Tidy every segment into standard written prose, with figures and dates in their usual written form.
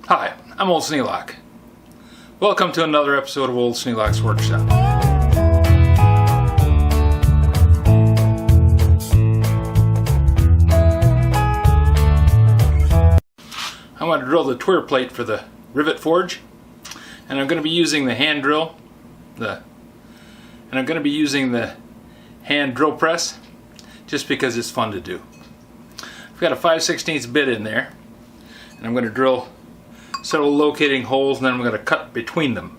Hi, I'm Old Sneelock. Welcome to another episode of Old Sneelock's Workshop. I'm going to drill the Tuyere plate for the Rivet forge, and I'm going to be using the hand drill, and I'm going to be using the hand drill press just because it's fun to do. I've got a 5/16 bit in there, and I'm going to drill several locating holes, and then I'm going to cut between them.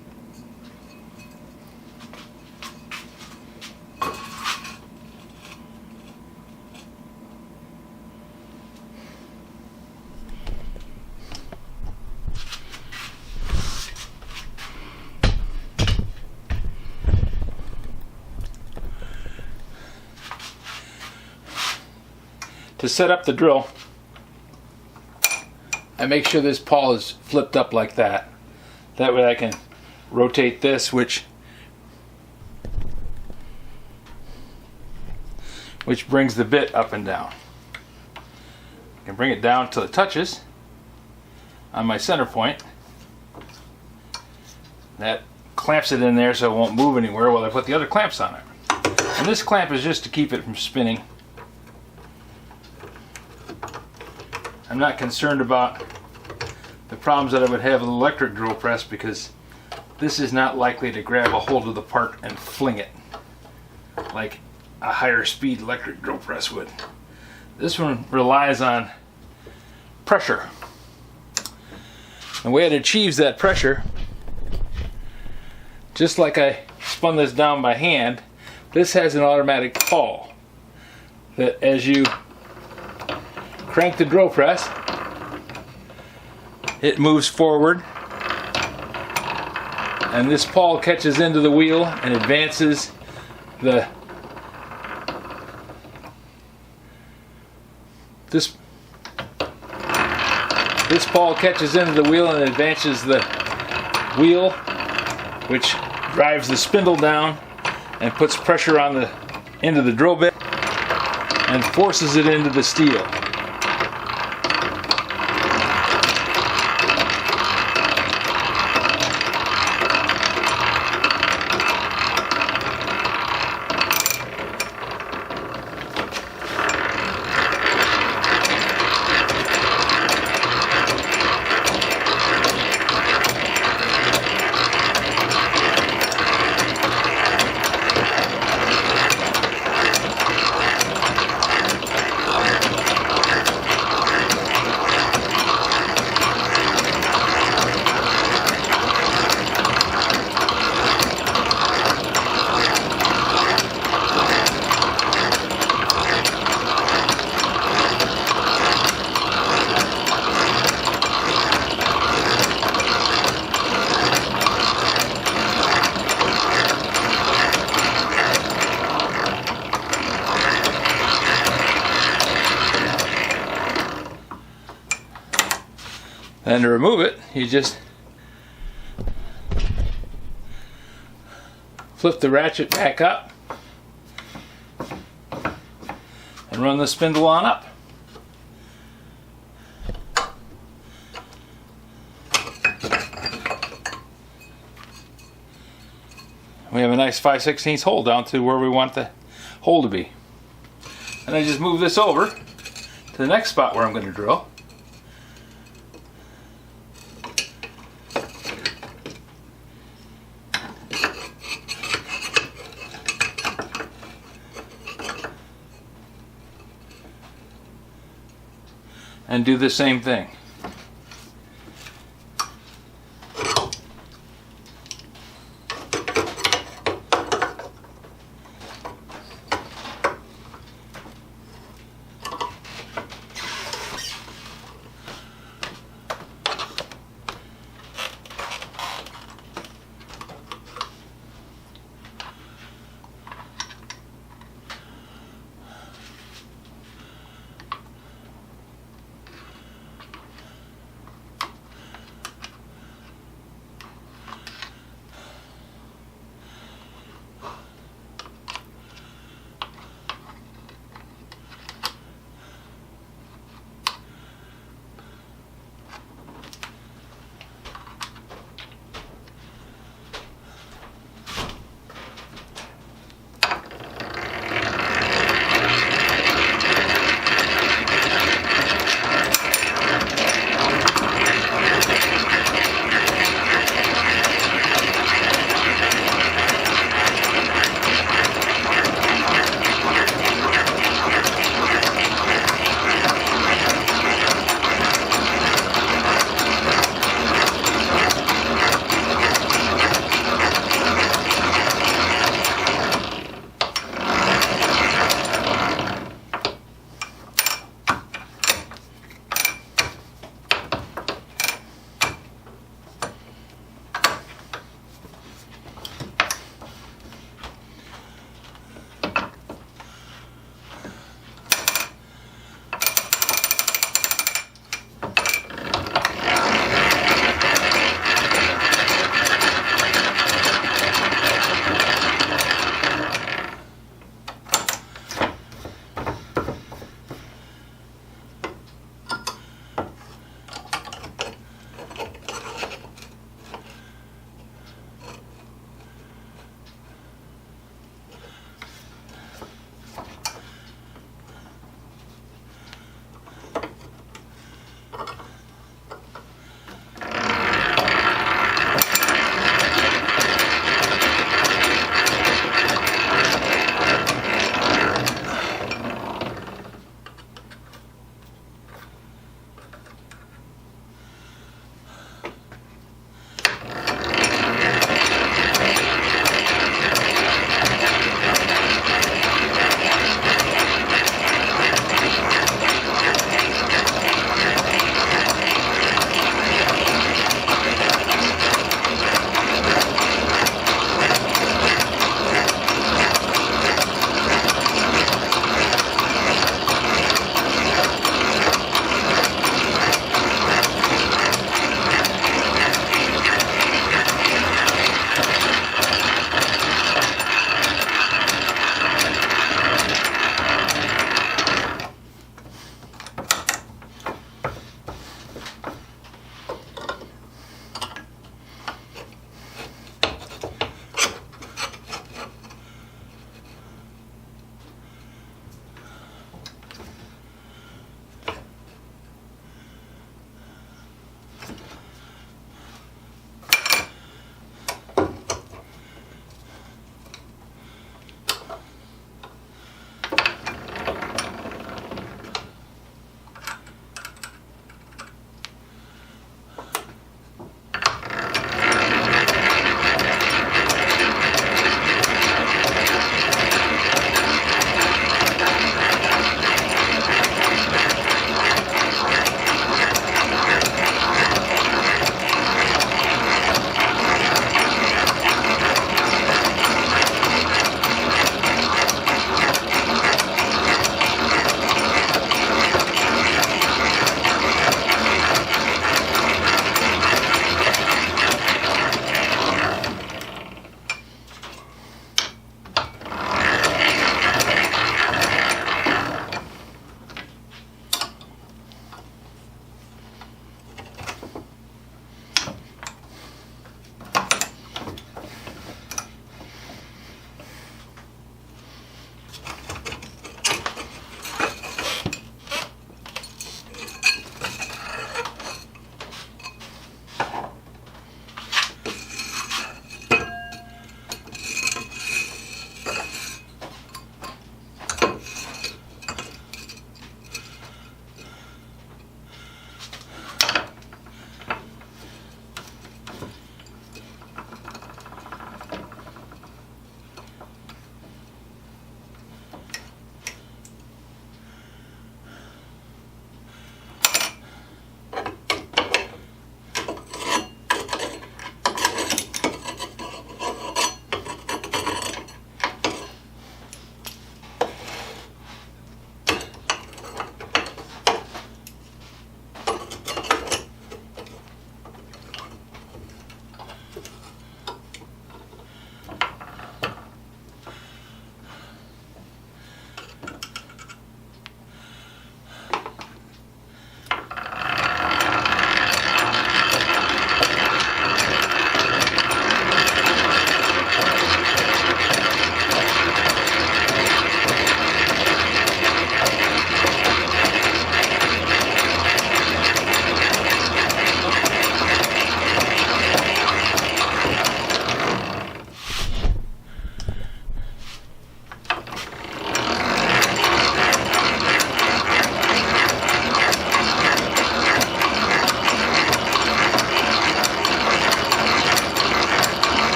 To set up the drill, I make sure this pawl is flipped up like that. That way I can rotate this, which brings the bit up and down. I can bring it down till it touches on my center point. That clamps it in there so it won't move anywhere while I put the other clamps on it. And this clamp is just to keep it from spinning. I'm not concerned about the problems that I would have with an electric drill press because this is not likely to grab a hold of the part and fling it like a higher speed electric drill press would. This one relies on pressure. The way it achieves that pressure, just like I spun this down by hand, this has an automatic pawl that as you crank the drill press, it moves forward, and this pawl catches into the wheel and advances the this pawl catches into the wheel and advances the wheel, which drives the spindle down and puts pressure on the end of the drill bit and forces it into the steel. And to remove it, you just flip the ratchet back up and run the spindle on up. We have a nice 5/16 hole down to where we want the hole to be. And I just move this over to the next spot where I'm going to drill. And do the same thing.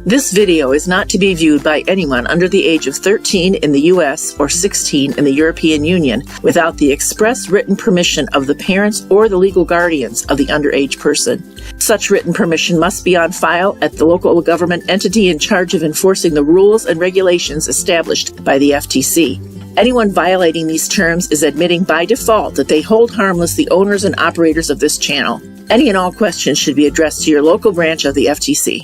This video is not to be viewed by anyone under the age of 13 in the U.S. or 16 in the European Union without the express written permission of the parents or the legal guardians of the underage person. Such written permission must be on file at the local government entity in charge of enforcing the rules and regulations established by the FTC. Anyone violating these terms is admitting by default that they hold harmless the owners and operators of this channel. Any and all questions should be addressed to your local branch of the FTC.